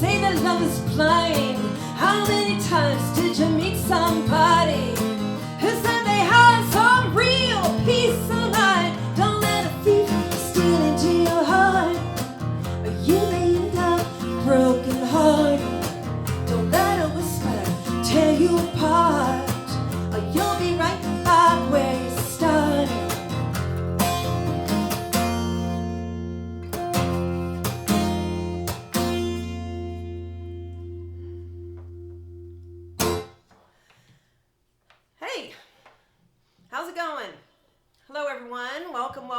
say that love is blind. How many times did you meet somebody who said they had some real peace of mind? Don't let a thief steal into your heart, or you may end up broken hearted. Don't let a whisper tear you apart, or you'll be right back where you started. Hey, how's it going? Hello everyone, welcome.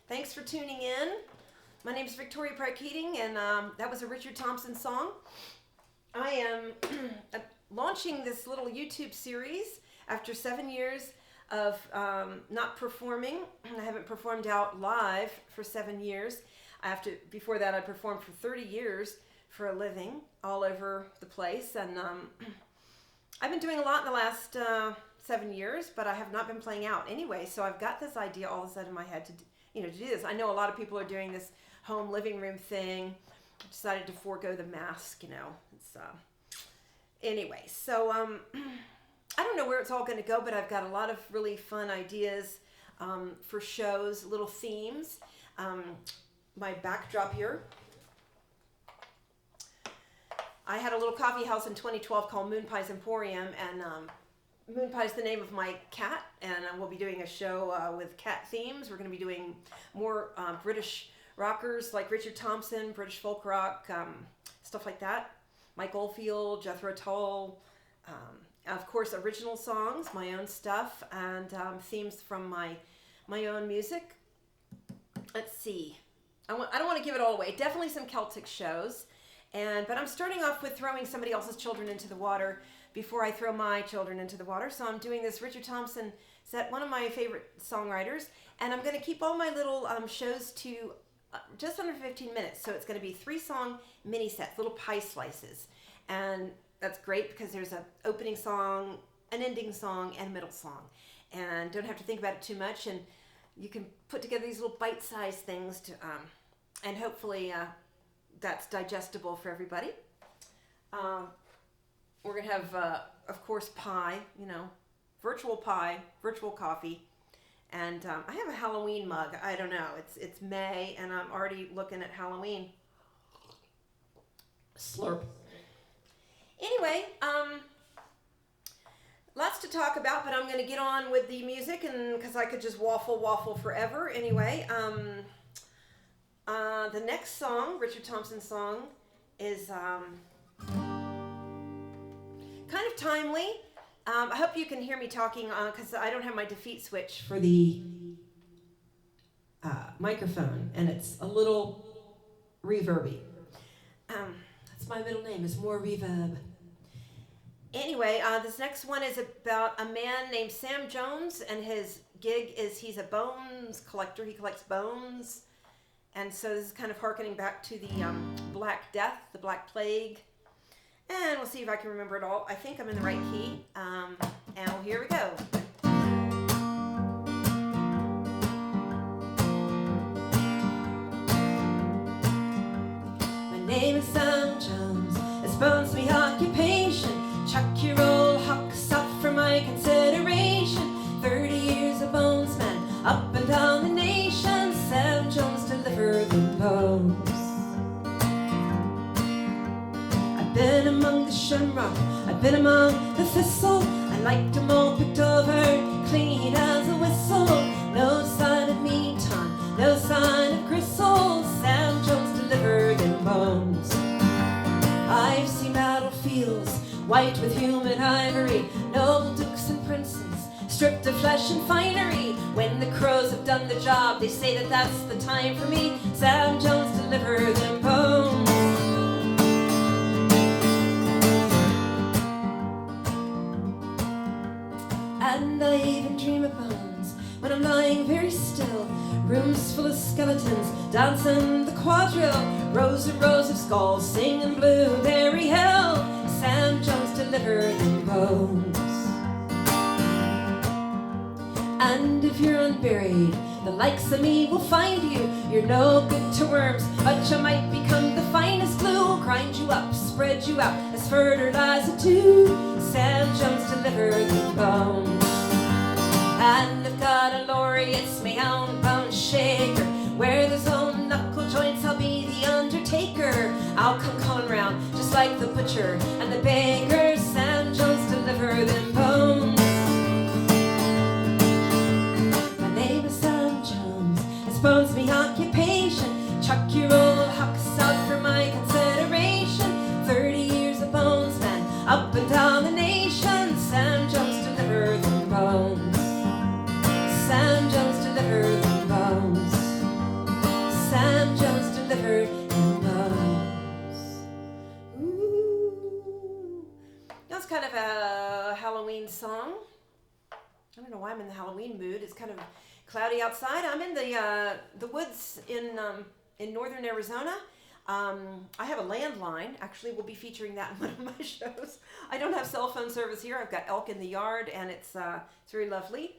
Thanks for tuning in. My name is Vyktoria Pratt Keating, and that was a Richard Thompson song. I am launching this little YouTube series after 7 years of not performing. I haven't performed out live for 7 years. Before that, I performed for 30 years for a living all over the place, and I've been doing a lot in the last 7 years, but I have not been playing out anyway. So I've got this idea all of a sudden in my head to do this. I know a lot of people are doing this home living room thing. I decided to forego the mask. It's anyway. So I don't know where it's all going to go, but I've got a lot of really fun ideas for shows, little themes. My backdrop here. I had a little coffee house in 2012 called Moonpie's Emporium, and Moonpie is the name of my cat, and we'll be doing a show with cat themes. We're going to be doing more British rockers like Richard Thompson, British folk rock, stuff like that. Mike Oldfield, Jethro Tull, of course original songs, my own stuff, and themes from my own music. Let's see. I don't want to give it all away. Definitely some Celtic shows. But I'm starting off with throwing somebody else's children into the water before I throw my children into the water. So I'm doing this Richard Thompson set, one of my favorite songwriters, and I'm going to keep all my little shows to just under 15 minutes. So it's going to be 3-song mini sets, little pie slices. And that's great because there's an opening song, an ending song, and a middle song. And don't have to think about it too much. And you can put together these little bite-sized things to, and hopefully that's digestible for everybody. We're going to have, of course, pie, virtual pie, virtual coffee. And I have a Halloween mug. I don't know. It's May, and I'm already looking at Halloween. Slurp. Anyway, lots to talk about, but I'm going to get on with the music, and because I could just waffle forever. Anyway, the next song, Richard Thompson song, is kind of timely. I hope you can hear me talking because I don't have my defeat switch for the microphone, and it's a little reverby. That's my middle name, is more reverb. Anyway, this next one is about a man named Sam Jones, and his gig is he's a bones collector. He collects bones. And so this is kind of hearkening back to the Black Death, the Black Plague. And we'll see if I can remember it all. I think I'm in the right key. And here we go. My name is Sam Jones. It's bones me occupation. Chuck your old hucks up for my consideration. 30 years a bones man, up and down the nation. Sam Jones delivered the bones. I've been among the shamrock, I've been among the thistle. I liked them all picked over, clean as a whistle. No sign of meat on, no sign of gristle. Sam Jones delivered them bones. I've seen battlefields white with human ivory, noble dukes and princes stripped of flesh and finery. When the crows have done the job, they say that that's the time for me. Sam Jones delivered them bones. And I even dream of bones when I'm lying very still. Rooms full of skeletons dancing the quadrille. Rows and rows of skulls singing Blueberry Hill. Sam Jones delivered them bones. And if you're unburied, the likes of me will find you. You're no good to worms, but you might become the finest glue. grind you up, spread you out as fertilizer too. Sam Jones delivered the bones. And I've got a lorry, it's me own bone shaker. Where there's own knuckle joints, I'll be the undertaker. I'll come calling round, just like the butcher and the baker. Sam Jones deliver them bones. My name is Sam Jones, it's bones me occupation. Chuck your old hucks out for my consideration. 30 years of bones, man, up and down the nation. Sam Jones deliver them bones. Sam Jones delivered the bones. Sam Jones delivered the bones. Ooh. That's kind of a Halloween song. I don't know why I'm in the Halloween mood. It's kind of cloudy outside. I'm in the woods in northern Arizona. I have a landline. Actually, we'll be featuring that in one of my shows. I don't have cell phone service here. I've got elk in the yard, and it's very lovely.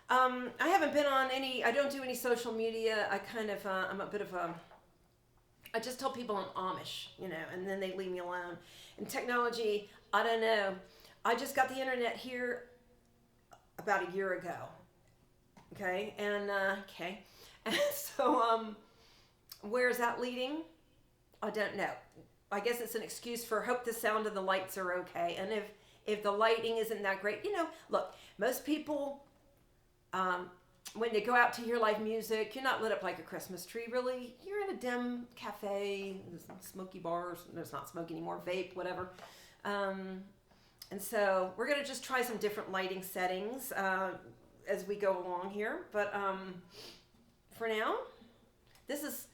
I haven't been on any, I don't do any social media. I kind of, I'm a bit of a, I just tell people I'm Amish, you know, and then they leave me alone. And technology, I don't know. I just got the internet here about a year ago. Okay. And, okay. And so, where's that leading? I don't know. I guess it's an excuse for hope the sound and the lights are okay. And if the lighting isn't that great, you know, look, most people, when they go out to hear live music, you're not lit up like a Christmas tree, really. You're in a dim cafe, there's smoky bars, there's not smoke anymore, vape, whatever. And so we're going to just try some different lighting settings as we go along here. But for now, this is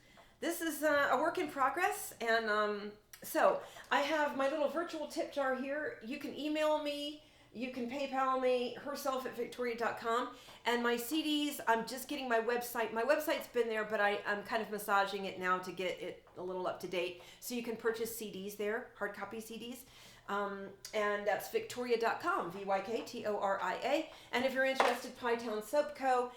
a work in progress. And so I have my little virtual tip jar here. You can email me. You can PayPal me, herself@Vyktoria.com. And my CDs, I'm just getting my website. My website's been there, but I'm kind of massaging it now to get it a little up to date. So you can purchase CDs there, hard copy CDs. And that's Vyktoria.com, Vyktoria. And if you're interested, Pytown Soap Co.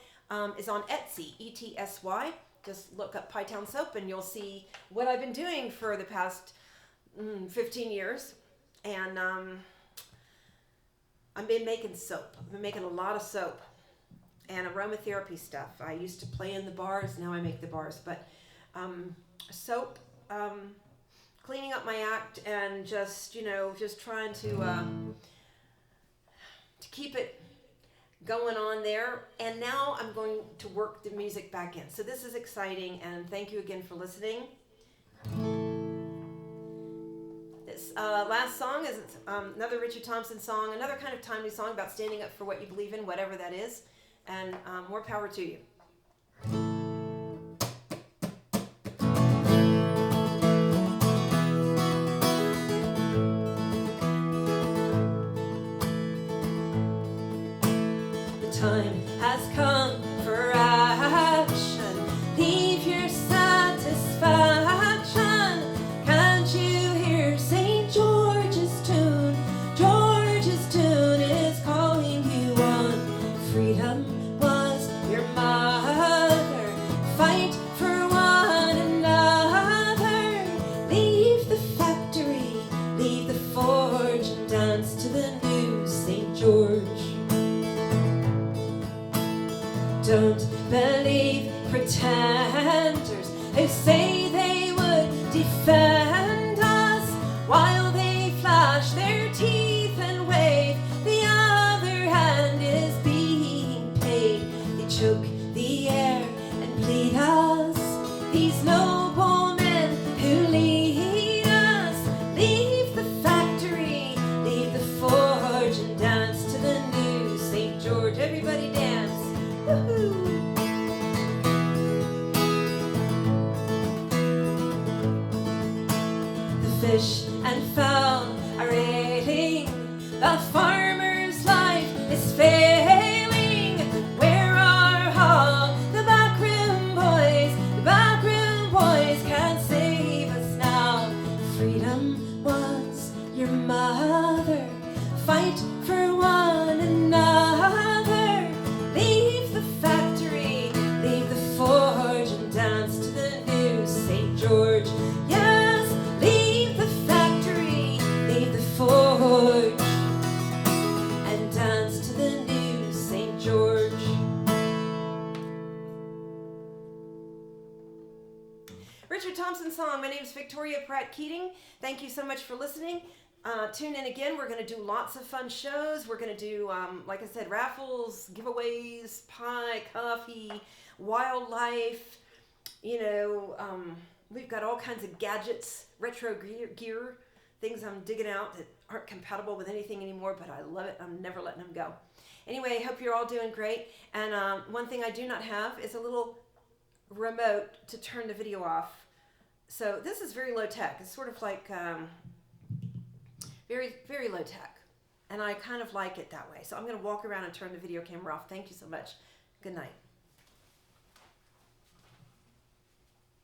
Is on Etsy, ETSY. Just look up Pytown Soap and you'll see what I've been doing for the past 15 years. And I've been making soap. I've been making a lot of soap and aromatherapy stuff. I used to play in the bars. Now I make the bars. But soap, cleaning up my act and just, you know, just trying to keep it going on there. And now I'm going to work the music back in. So this is exciting. And thank you again for listening. This last song is another Richard Thompson song, another kind of timely song about standing up for what you believe in, whatever that is, and more power to you. The time has come for action. Leave your satisfaction. Can't you hear St. George's tune? George's tune is calling you on. Freedom was your mother. Fight for one another. Leave the factory, leave the forge, and dance to the new St. George. Don't believe pretenders who say they would defend us while they flash their teeth and wave. The other hand is being paid. They choke the air and bleed us. These noble men who lead us. Leave the factory, leave the forge, and dance to the new St. George. Everybody dance. Woohoo! Richard Thompson song. My name is Vyktoria Pratt Keating. Thank you so much for listening. Tune in again. We're going to do lots of fun shows. We're going to do, like I said, raffles, giveaways, pie, coffee, wildlife. You know, we've got all kinds of gadgets, retro gear, things I'm digging out that aren't compatible with anything anymore, but I love it. I'm never letting them go. Anyway, I hope you're all doing great. And one thing I do not have is a little remote to turn the video off. So this is very low tech. It's sort of like very, very low tech. And I kind of like it that way. So I'm going to walk around and turn the video camera off. Thank you so much. Good night.